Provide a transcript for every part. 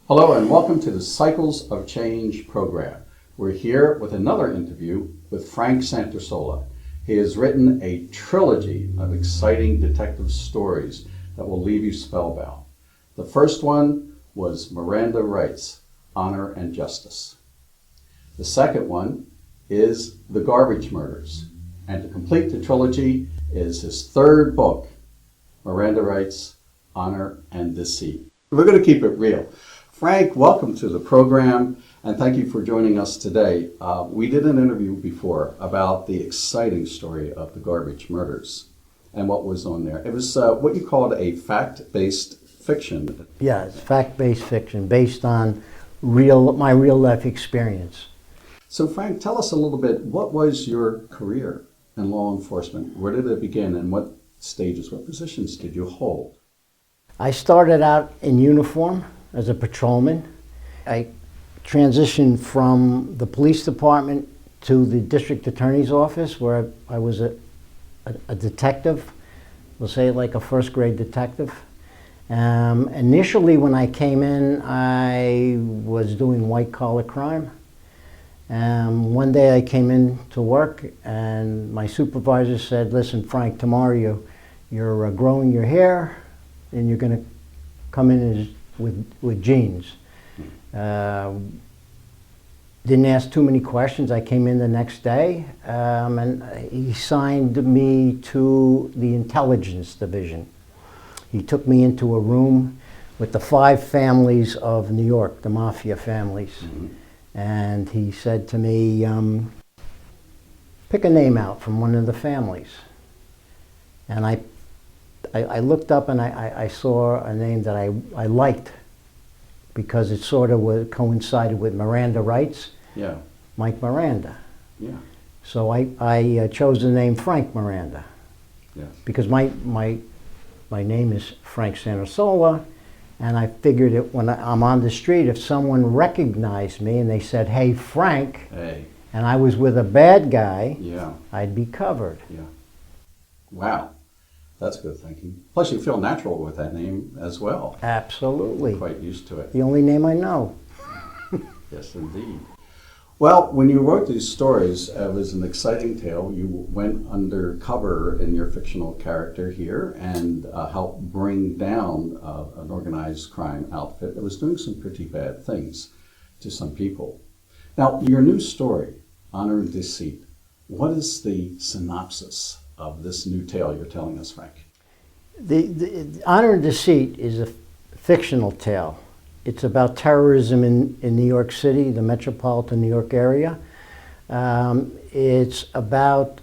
Hello and welcome to the Cycles of Change program. We're here with another interview with Frank Santorsola. He has written a trilogy of exciting detective stories that will leave you spellbound. The first one was Miranda Writes, Honor and Justice. The second one is The Garbage Murders. And to complete the trilogy is his third book, Miranda Writes, Honor and Deceit. We're going to keep it real. Frank, welcome to the program, and thank you for joining us today. We did an interview before about the exciting story of the Garbage Murders and what was on there. It was what you called a fact-based fiction. Yeah, it's fact-based fiction based on my real-life experience. So Frank, tell us a little bit, what was your career in law enforcement? Where did it begin, and what stages, what positions did you hold? I started out in uniform as a patrolman. I transitioned from the police department to the district attorney's office, where I was a detective, we'll say like a first grade detective. Initially when I came in, I was doing white collar crime. One day I came in to work and my supervisor said, "Listen, Frank, tomorrow you're growing your hair and you're going to come in with jeans." Didn't ask too many questions. I came in the next day and he signed me to the intelligence division. He took me into a room with the 5 families of New York, the mafia families. Mm-hmm. And he said to me, pick a name out from one of the families. And I looked up and I saw a name that I liked because it sort of coincided with Miranda Writes. Yeah. Mike Miranda. Yeah. So I chose the name Frank Miranda. Yes. Because my name is Frank Santorsola, and I figured that when I'm on the street, if someone recognized me and they said, "Hey, Frank," hey, and I was with a bad guy, yeah, I'd be covered. Yeah. Wow. That's good thinking. Plus, you feel natural with that name as well. Absolutely. You're quite used to it. The only name I know. Yes, indeed. Well, when you wrote these stories, it was an exciting tale. You went undercover in your fictional character here and helped bring down an organized crime outfit that was doing some pretty bad things to some people. Now, your new story, Honor and Deceit, what is the synopsis of this new tale you're telling us, Frank? The Honor and Deceit is a fictional tale. It's about terrorism in New York City, the metropolitan New York area. It's about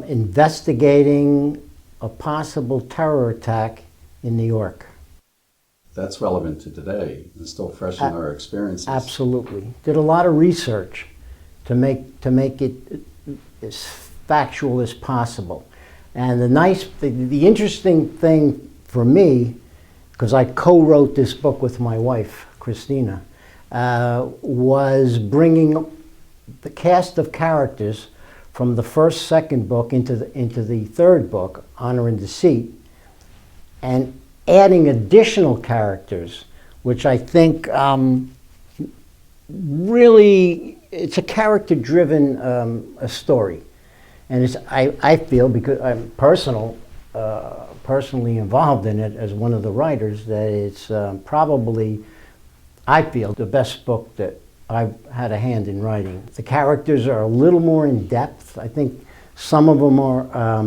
investigating a possible terror attack in New York. That's relevant to today and still fresh in our experiences. Absolutely. Did a lot of research to make it as factual as possible. And the interesting thing for me, because I co-wrote this book with my wife, Christina, was bringing the cast of characters from the second book into the third book, Honor and Deceit, and adding additional characters, which I think really, it's a character-driven a story. And I feel, because I'm personally involved in it as one of the writers, that it's probably, I feel, the best book that I've had a hand in writing. The characters are a little more in depth. I think some of them are,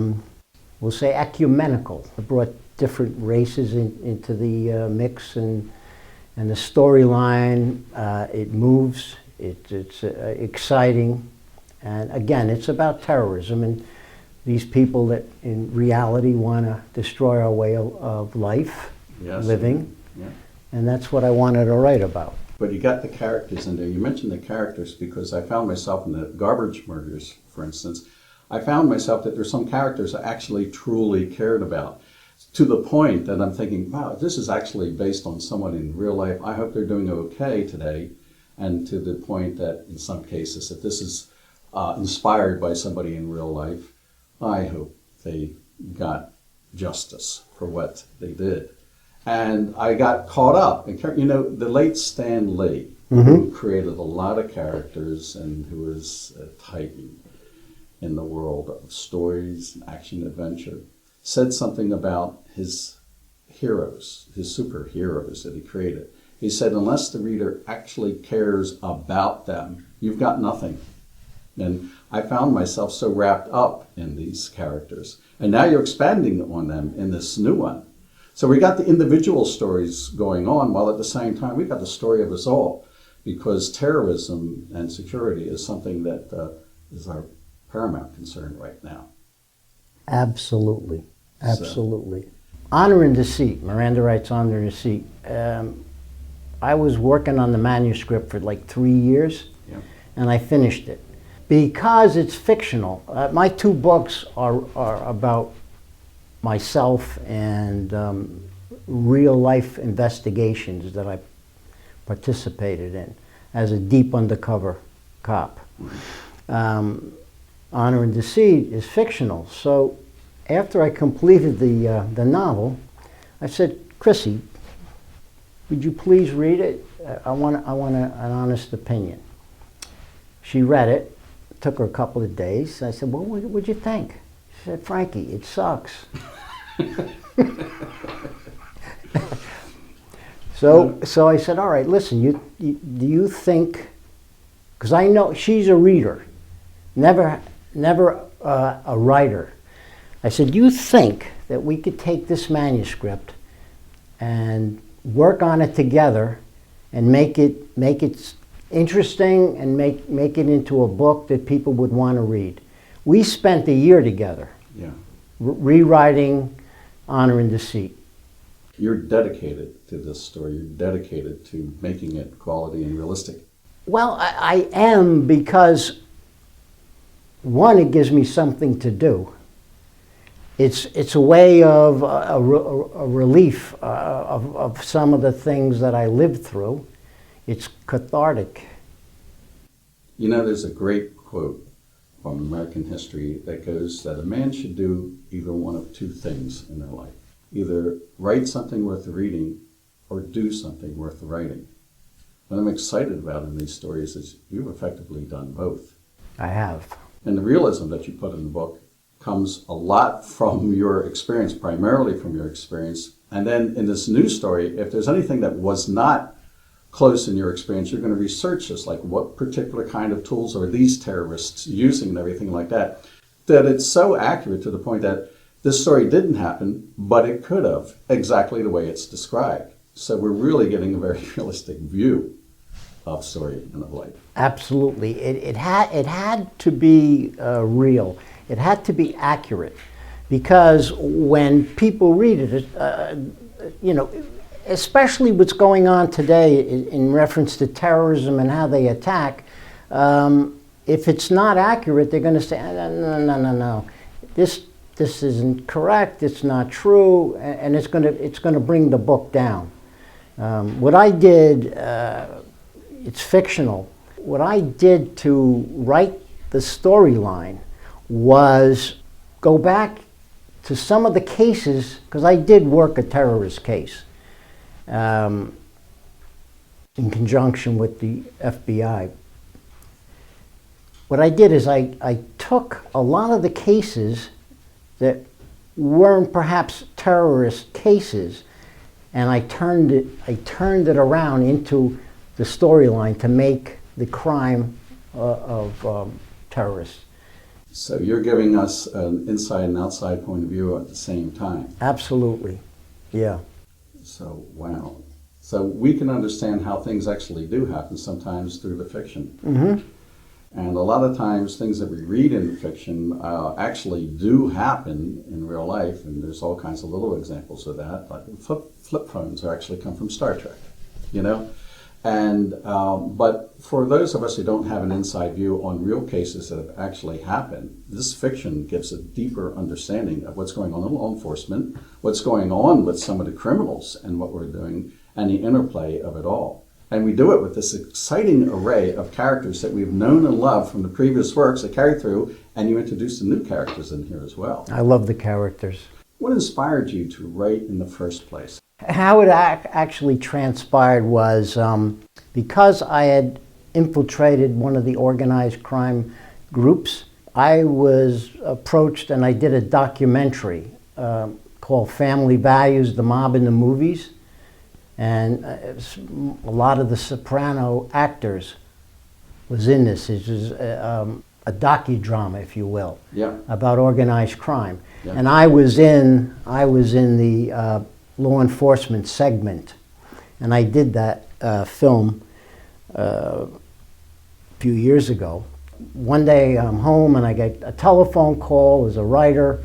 we'll say, ecumenical. They brought different races into the mix, and the storyline, it moves, it's exciting. And again, it's about terrorism and these people that in reality want to destroy our way of life, yes, living. Yeah. And that's what I wanted to write about. But you got the characters in there. You mentioned the characters because I found myself in the Garbage Murders, for instance. I found myself that there's some characters I actually truly cared about, to the point that I'm thinking, wow, this is actually based on someone in real life. I hope they're doing okay today. And to the point that in some cases, if this is inspired by somebody in real life, I hope they got justice for what they did. And I got caught up. And, the late Stan Lee, Mm-hmm. who created a lot of characters and who was a titan in the world of stories, action, adventure, said something about his heroes, his superheroes that he created. He said, unless the reader actually cares about them, you've got nothing. And I found myself so wrapped up in these characters. And now you're expanding on them in this new one. So we got the individual stories going on, while at the same time we got the story of us all, because terrorism and security is something that is our paramount concern right now. Absolutely. Absolutely. Honor and Deceit. Miranda writes Honor and Deceit. I was working on the manuscript for like 3 years, and I finished it. Because it's fictional, my two books are about myself and real life investigations that I participated in as a deep undercover cop. Honor and Deceit is fictional. So after I completed the novel, I said, Chrissy, would you please read it? I want an honest opinion. She read it. It took her a couple of days. I said, well, what'd you think? She said, Frankie, it sucks. So I said, all right, listen, do you think, because I know she's a reader, never a writer. I said, do you think that we could take this manuscript and work on it together and make it interesting and make it into a book that people would want to read? We spent a year together, rewriting Honor and Deceit. You're dedicated to this story. You're dedicated to making it quality and realistic. Well, I am, because one, it gives me something to do. It's a way of a relief of some of the things that I lived through. It's cathartic. There's a great quote from American history that goes that a man should do either one of two things in their life. Either write something worth reading or do something worth writing. What I'm excited about in these stories is you've effectively done both. I have. And the realism that you put in the book comes a lot from your experience, primarily from your experience. And then in this new story, if there's anything that was not close in your experience, you're going to research this, like what particular kind of tools are these terrorists using and everything like that, that it's so accurate to the point that this story didn't happen, but it could have, exactly the way it's described. So we're really getting a very realistic view of story and of life. Absolutely. It had to be real. It had to be accurate, because when people read it, especially what's going on today in reference to terrorism and how they attack, if it's not accurate, they're going to say, no, this isn't correct, it's not true, and it's going to bring the book down. What I did, it's fictional. What I did to write the storyline was go back to some of the cases, because I did work a terrorist case in conjunction with the FBI. What I did is I took a lot of the cases that weren't perhaps terrorist cases, and I turned it around into the storyline to make the crime of terrorists. So you're giving us an inside and outside point of view at the same time. Absolutely, yeah. So, wow. So we can understand how things actually do happen sometimes through the fiction. Mm-hmm. And a lot of times things that we read in fiction actually do happen in real life, and there's all kinds of little examples of that. Like flip phones actually come from Star Trek, And but for those of us who don't have an inside view on real cases that have actually happened, this fiction gives a deeper understanding of what's going on in law enforcement, what's going on with some of the criminals and what we're doing, and the interplay of it all. And we do it with this exciting array of characters that we've known and loved from the previous works that carry through, and you introduce the new characters in here as well. I love the characters. What inspired you to write in the first place? How it actually transpired was because I had infiltrated one of the organized crime groups, I was approached and I did a documentary called Family Values, the Mob in the Movies. And a lot of the soprano actors was in this. It was a docudrama, if you will, Yeah. about organized crime. Yeah. And I was in the law enforcement segment, and I did that film a few years ago. One day I'm home and I get a telephone call. There's a writer.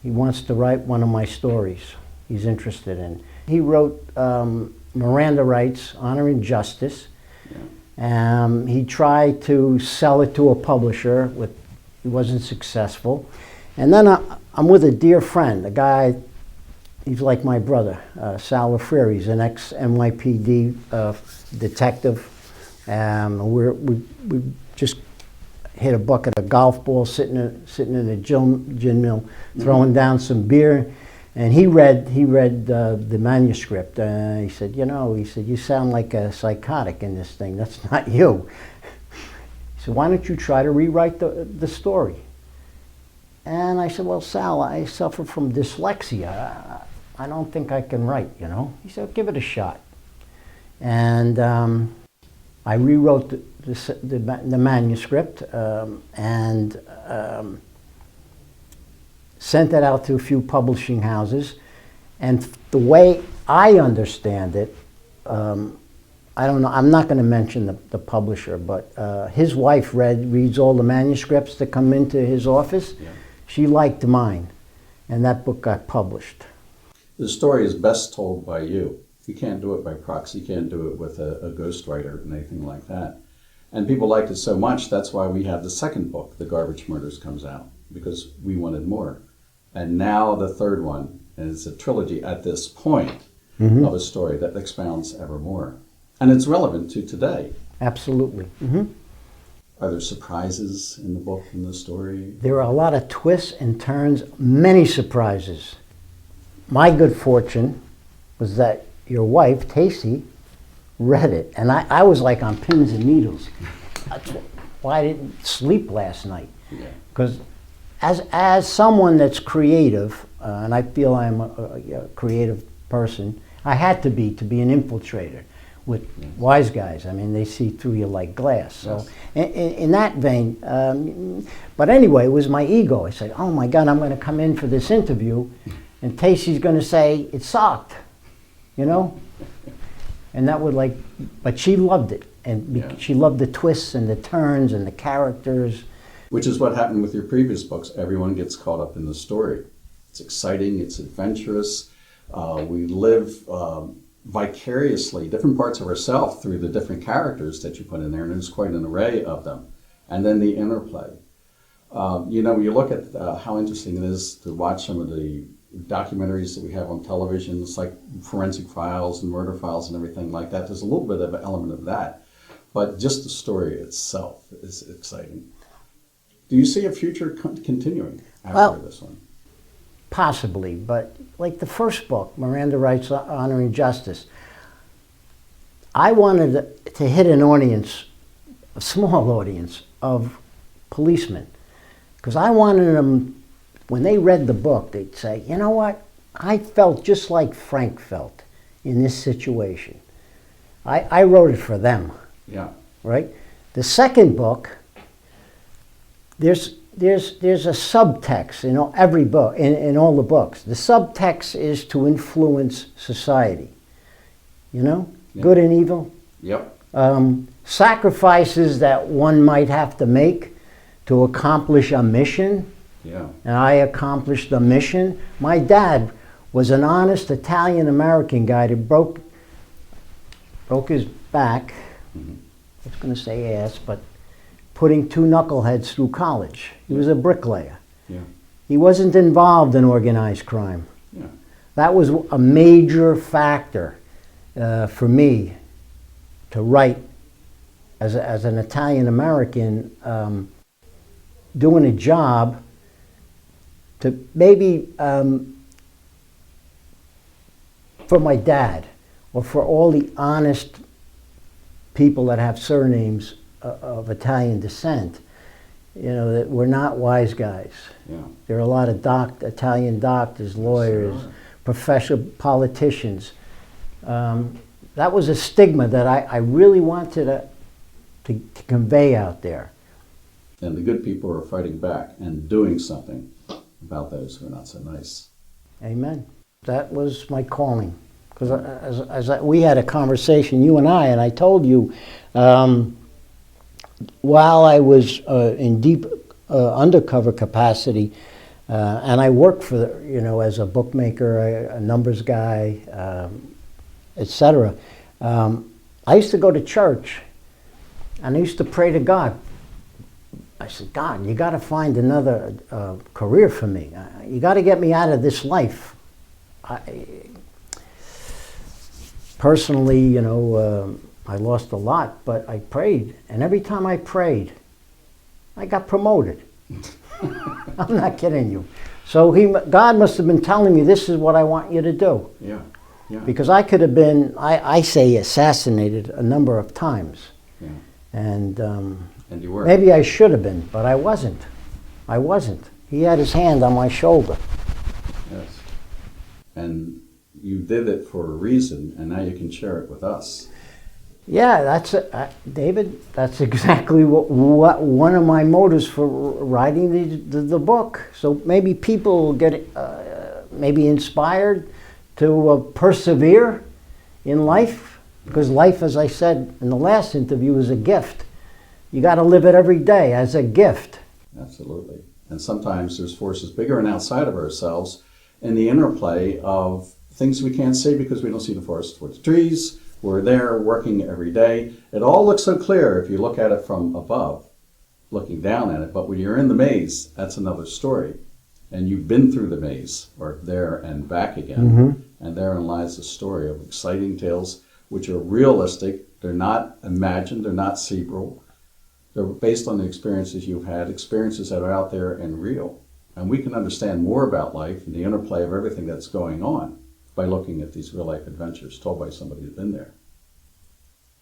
He wants to write one of my stories he's interested in. He wrote Miranda Rights, Honor and Justice. Yeah. He tried to sell it to a publisher. He wasn't successful. And then I'm with a dear friend, a guy, he's like my brother, Sal Lafrere. He's an ex-NYPD detective. We just hit a bucket of golf balls sitting in a gin mill, throwing down some beer. And he read the manuscript. He said, you sound like a psychotic in this thing. That's not you. He said, why don't you try to rewrite the story? And I said, well, Sal, I suffer from dyslexia. I don't think I can write, He said, give it a shot. And I rewrote the manuscript and sent it out to a few publishing houses. And the way I understand it, I don't know, I'm not going to mention the publisher, but his wife reads all the manuscripts that come into his office. Yeah. She liked mine, and that book got published. The story is best told by you. You can't do it by proxy. You can't do it with a ghostwriter and anything like that. And people liked it so much, that's why we have the second book, The Garbage Murders, comes out, because we wanted more. And now the third one, and it's a trilogy at this point of a story that expounds ever more. And it's relevant to today. Absolutely. Mm-hmm. Are there surprises in the book, in the story? There are a lot of twists and turns, many surprises. My good fortune was that your wife, Tacey, read it. And I was like on pins and needles. That's why I didn't sleep last night. Because as someone that's creative, and I feel I'm a creative person, I had to be an infiltrator with wise guys. I mean, they see through you like glass. So in that vein, but anyway, it was my ego. I said, oh my God, I'm going to come in for this interview, and Tacey's going to say, it sucked, And that would but she loved it. And she loved the twists and the turns and the characters. Which is what happened with your previous books. Everyone gets caught up in the story. It's exciting, it's adventurous. We live vicariously, different parts of ourselves through the different characters that you put in there, and there's quite an array of them. And then the interplay. You look at how interesting it is to watch some of the documentaries that we have on television. It's like Forensic Files and Murder Files and everything like that. There's a little bit of an element of that. But just the story itself is exciting. Do you see a future continuing after this one? Possibly, but like the first book, Miranda Rights, Honor and Justice, I wanted to hit an audience, a small audience of policemen, because I wanted them, when they read the book, they'd say, you know what, I felt just like Frank felt in this situation. I wrote it for them. Yeah. Right? The second book, there's a subtext in every book, in all the books. The subtext is to influence society. Good and evil. Yep. Sacrifices that one might have to make to accomplish a mission. Yeah. And I accomplished the mission. My dad was an honest Italian-American guy that broke his back. I was going to say ass, but putting two knuckleheads through college. He was a bricklayer. Yeah. He wasn't involved in organized crime. Yeah. That was a major factor for me to write as an Italian-American, doing a job to maybe for my dad, or for all the honest people that have surnames of Italian descent, you know, that we're not wise guys. Yeah. There are a lot of Italian doctors, lawyers, professional politicians. That was a stigma that I really wanted to convey out there. And the good people are fighting back and doing something about those who are not so nice. Amen. That was my calling. Because we had a conversation, you and I told you, while I was in deep undercover capacity, and I worked for, you know, as a bookmaker, a numbers guy, etc. I used to go to church, and I used to pray to God. I said, God, you got to find another career for me. You got to get me out of this life. Personally, you know, I lost a lot, but I prayed, and every time I prayed, I got promoted. I'm not kidding you. So God must have been telling me, this is what I want you to do. Yeah, yeah. Because I could have been, I say, assassinated a number of times. Yeah. And you were. maybe I should have been, but I wasn't. I wasn't. He had his hand on my shoulder. Yes. And you did it for a reason, and now you can share it with us. Yeah, that's it. David, that's exactly what one of my motives for writing the book. So maybe people get maybe inspired to persevere in life, because life, as I said in the last interview, is a gift. You got to live it every day as a gift. Absolutely. And sometimes there's forces bigger and outside of ourselves in the interplay of things we can't see because we don't see the forest for the trees. We're there working every day. It all looks so clear if you look at it from above, looking down at it. But when you're in the maze, that's another story. And you've been through the maze, or there and back again. Mm-hmm. And therein lies the story of exciting tales which are realistic. They're not imagined. They're not cerebral. They're based on the experiences you've had, experiences that are out there and real. And we can understand more about life and the interplay of everything that's going on by looking at these real-life adventures told by somebody who's been there.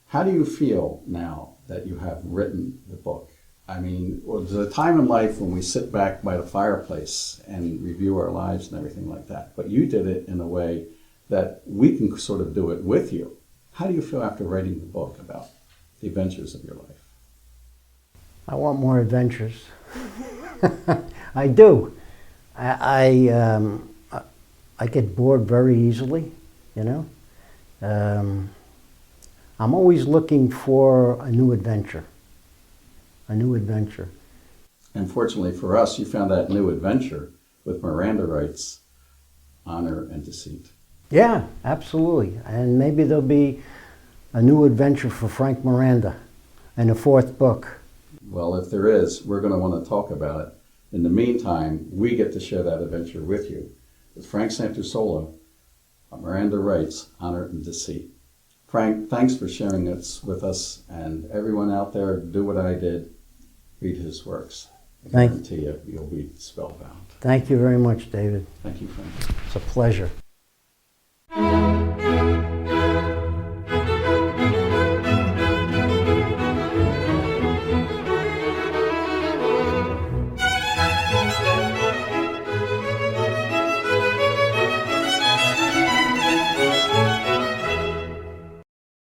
How do you feel now that you have written the book? I mean, there's a time in life when we sit back by the fireplace and review our lives and everything like that, but you did it in a way that we can sort of do it with you. How do you feel after writing the book about the adventures of your life? I want more adventures. I do. I get bored very easily, you know. I'm always looking for a new adventure. A new adventure. And fortunately for us, you found that new adventure with Miranda writes, Honor and Deceit. Yeah, absolutely. And maybe there'll be a new adventure for Frank Miranda in a fourth book. Well, if there is, we're going to want to talk about it. In the meantime, we get to share that adventure with you. With Frank Santorsola, Miranda writes, Honor and Deceit. Frank, thanks for sharing this with us, and everyone out there, do what I did, read his works. I guarantee you, you'll be spellbound. Thank you very much, David. Thank you, Frank. It's a pleasure.